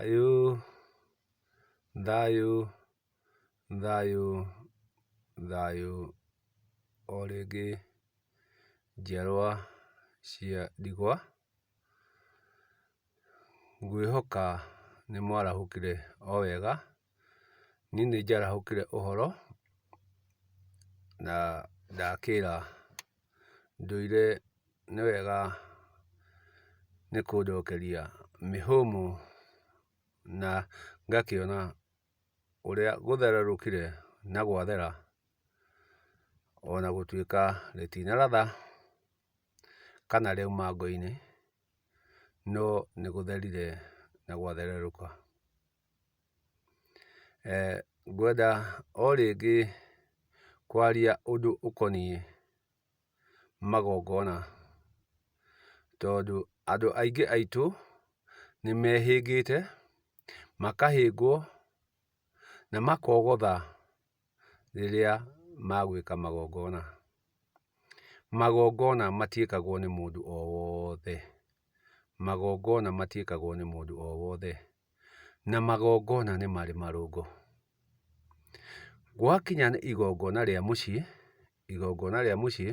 Thayũ, thayũ, thayũ, thayũ, o rĩngĩ njiarwa cia ndigwa, ngwĩhoka nĩ mwarahũkire o wega. Niĩ nĩ njarahũkire ũhoro na ndakĩra ndũire nĩ wega nĩ kũndokeria mĩhũmũ, na ngakĩona ũrĩa gũthererũkire na gwathera, ona gũtuĩka rĩtinaratha kana rĩauma ngo-inĩ, no nĩ gũtherire na gwathererũka. Ngwenda o rĩngĩ kwaria ũndũ ũkoniĩ magongona, tondũ andũ aingĩ aitũ nĩ mehĩngĩte, makahĩngwo na makogotha rĩrĩa magwĩka magongona. Magongona matiĩkagwo nĩ mũndũ o wothe, magongona matiĩkagwo nĩ mũndũ o wothe, na magongona nĩ marĩ marũngo. Gwakinya nĩ igongona rĩa mũciĩ, igongona rĩa mũciĩ,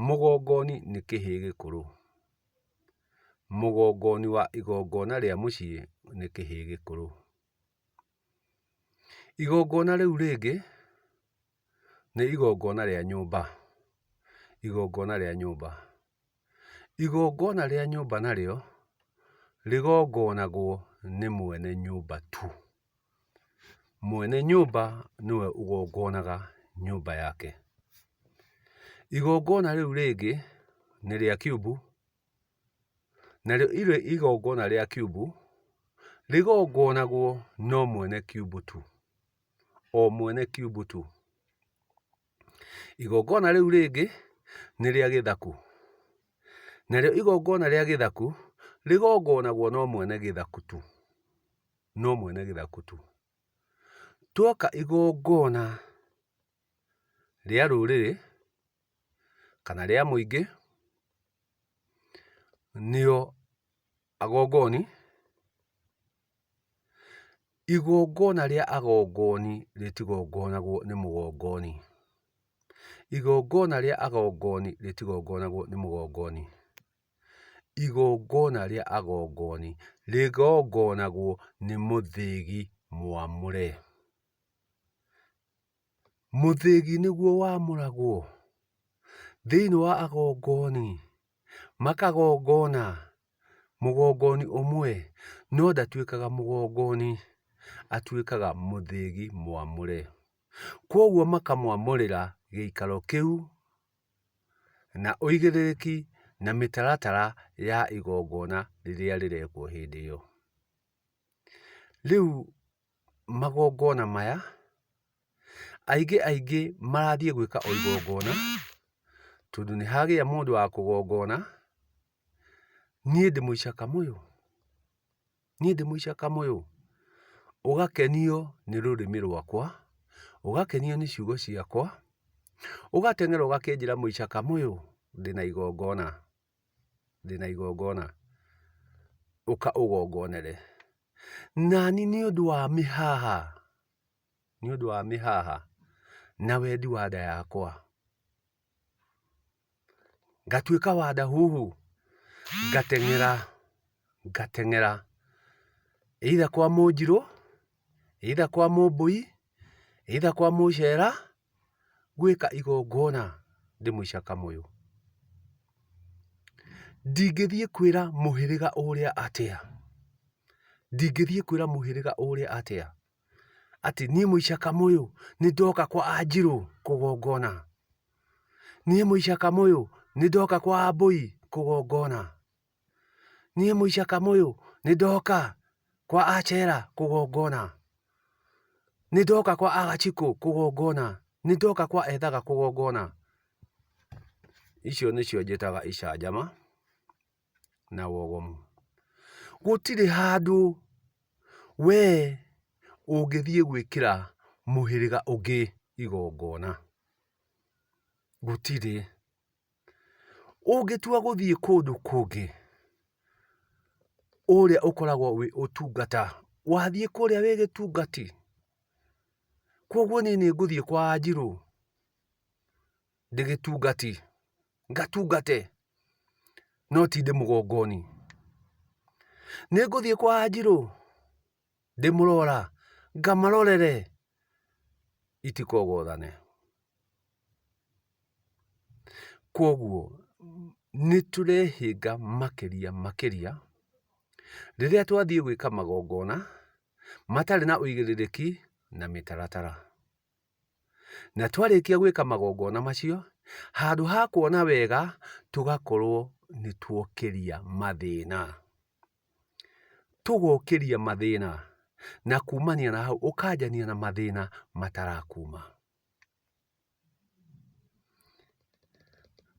mũgongoni nĩ kĩhĩĩ gĩkũrũ. Mũgongoni wa igongona rĩa mũciĩ nĩ kĩhĩĩ gĩkũrũ. Igongona rĩu rĩngĩ nĩ igongona rĩa nyũmba, igongona rĩa nyũmba. Igongona rĩa nyũmba narĩo rĩgongonagwo nĩ mwene nyũmba tu. Mwene nyũmba nĩwe ũgongonaga nyũmba yake. Igongona rĩu rĩngĩ nĩ rĩa kiumbu, narĩo igongona rĩa kiumbu rĩgongonagwo no mwene kiumbu tu, o mwene kiumbu tu. Igongona rĩu rĩngĩ nĩ rĩa gĩthaku, narĩo igongona rĩa gĩthaku rĩgongonagwo no mwene gĩthaku tu, no mwene gĩthaku tu. Tuoka igongona rĩa rũrĩrĩ kana rĩa mũingĩ, nĩo agongoni. Igongona rĩa agongoni rĩtigongonagwo nĩ mũgongoni. Igongona rĩa agongoni rĩtigongonagwo nĩ mũgongoni. Igongona rĩa agongoni rĩgongonagwo nĩ mũthĩgi mwamũre. Mũthĩgi nĩguo wamũragwo thĩinĩ wa agongoni, makagongona mũgongoni ũmwe, no ndatuĩkaga mũgongoni, atuĩkaga mũthĩgi mwamũre. Kwoguo makamwamũrĩra gĩikaro kĩu na ũigĩrĩrĩki na mĩtaratara ya igongona rĩrĩa rĩrekwo hĩndĩ ĩyo. Rĩu magongona maya, aingĩ marathiĩ gwĩka o igongona, tondũ nĩ hagĩa mũndũ wa kũgongona. Niĩ ndĩ mũicakamũyũ, niĩ ndĩ mũicakamũyũ, ũgakenio nĩ rũrĩmĩ rwakwa, ũgakenio nĩ ciugo ciakwa, ũgateng'era ũgakĩnjĩra mũicakamũyũ, ndĩna igongona, ndĩna igongona, ũka ũgongonere. Nani nĩ ũndũ wa mĩhaha, nĩ ũndũ wa mĩhaha na wendi wa nda yakwa, ngatuĩka wa ndahuhu, ngateng'era, ngateng'era either kwa Mũnjirũ, either kwa Mũmbũi, either kwa Mũcera, gwĩka igongona ndĩ mũicakamũyũ. Ndingĩthiĩ kwĩra mũhĩrĩga ũrĩa atĩa, ndingĩthiĩ kwĩra mũhĩrĩga ũrĩa atĩa atĩ niĩ mũicakamũyũ nĩ ndoka kwa Anjirũ kũgongona, niĩ mũicakamũyũ nĩ ndoka kwa Ambũi kũgongona, niĩ mũicakamũyũ nĩ ndoka kwa Acera kũgongona, nĩ ndoka kwa Agachikũ kũgongona, nĩ ndoka kwa Ethaga kũgongona. Icio nĩcio njĩtaga icanjama na wogomu. Gũtirĩ handũ we ũngĩthiĩ gwĩkĩra mũhĩrĩga ũngĩ igongona, gũtirĩ. Ũngĩtua gũthiĩ kũndũ kũngĩ, uria ukoragwo wi utungata wathie kuria wi gitungati koguo ni nguthie kwa Wanjiru ndigitungati ngatungate no ti ndi mugongoni ni nguthie kwa Wanjiru ndi murora ngamarorere itikogothane koguo ni turehinga makiria riria twathie gwika magongona matari na uigiririki na mitaratara na twarikia gwika magongona macio handu ha kuona wega tugakorwo ni tuokiria mathina na kumania na hau ukanjania na mathina matarakuma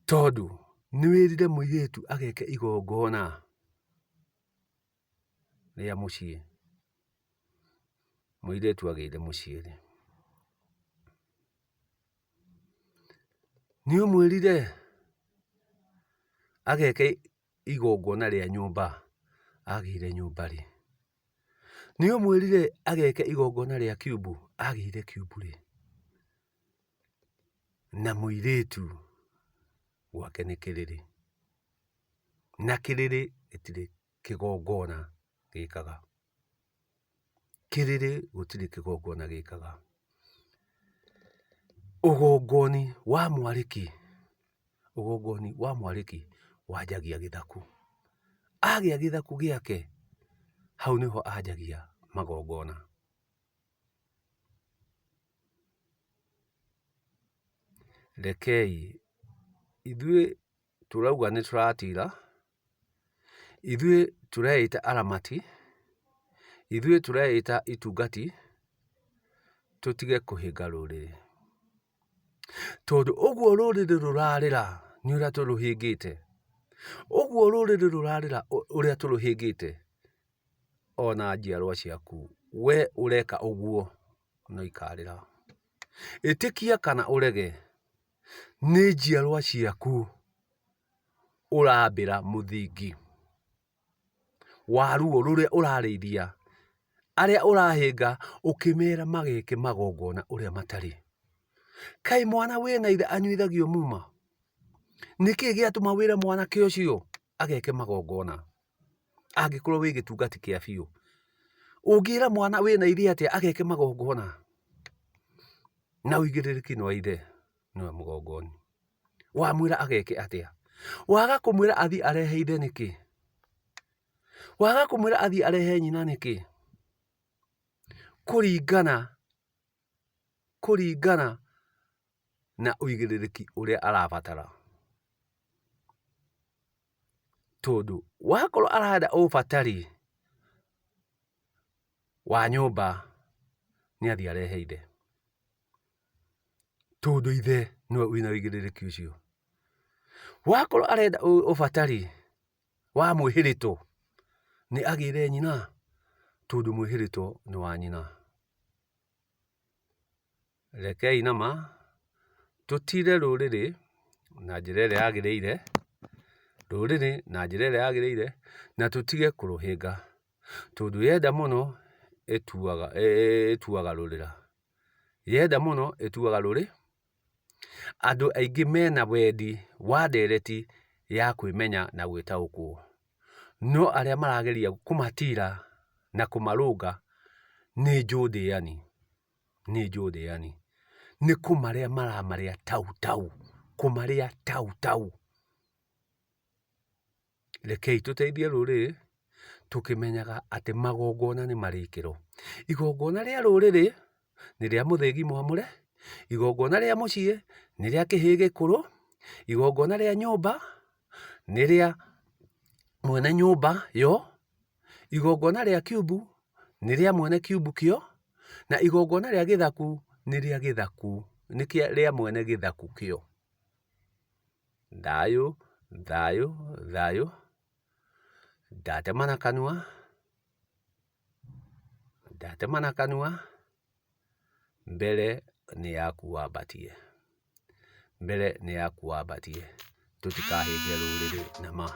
tondu ni wirire muiretu ageke igongona ria mucii muiretu ageire mucii ni umwirire ageke igongona ria nyumba ageire nyumba ri ni umwirire ageke igongona ria kiubu ageire kiubu ri na muiretu gwake ni kiriri na kiriri gitiri kigongona gikaga kiriri gutiri kigongona gikaga ugongoni wa mwariki wanjagia githaku agia githaku giake hau niho anjagia magongona rekei ithue turauga ni turatira ithue tureita aramati ithue tureita itungati tutige kuhinga ruriri tondu uguo ruriri rurarira ni uria turuhingite uguo ruriri rurarira uria turuhingite ona njiarwa ciaku we ureka uguo no ikarira itikia kana urege ni njiarwa ciaku urambira muthingi wa ruo ruria urarithia aria urahinga ukimera mageke magongona uria matari kai mwana wina ithe anyuithagio muma niki giatuma wira mwana ke ucio ageke magongona angikorwo wi gitungati kia biu ungira mwana wina ithe atia ageke magongona na uigiririki no ithe no mugongoni wa mwira ageke atia waga kumwira athi arehe ithe niki waga kumwira athi arehe nyina niki kuringana na uigiririki uria arabatara tondu wakorwo arada ubatari wa nyumba ni athi arehe ithe tondu ithe no wina uigiririki ucio wakorwo arenda ubatari wa mwihirito ni agire nyina tondu mwihirito ni wa nyina rekei nama tutire ruriri na njira iria yagiriire na tutige kuruhinga tondu yenda muno etuaga rurira yenda muno etuaga ruri andu aingi mena wendi wa ndereti ya kwimenya na gwitaukwo no aria marageria kumatira na kumarunga ni njuthiani ni kumaria maramaria kumaria tau rekei tuteithie ruriri tukimenyaga ati magongona ni marikiro igongona ria ruriri ni ria muthegi mwamure igongona ria mucii ni ria kihigi kuru igongona ria nyumba ni ria mwene nyumba yo igongona ria kiubu ni ria mwene kiubu kio na igongona ria githaku ni ria githaku ni ria mwene githaku kio thayu ndatemana kanua mbere ni yaku wambatie tutikahinge ruriri nama.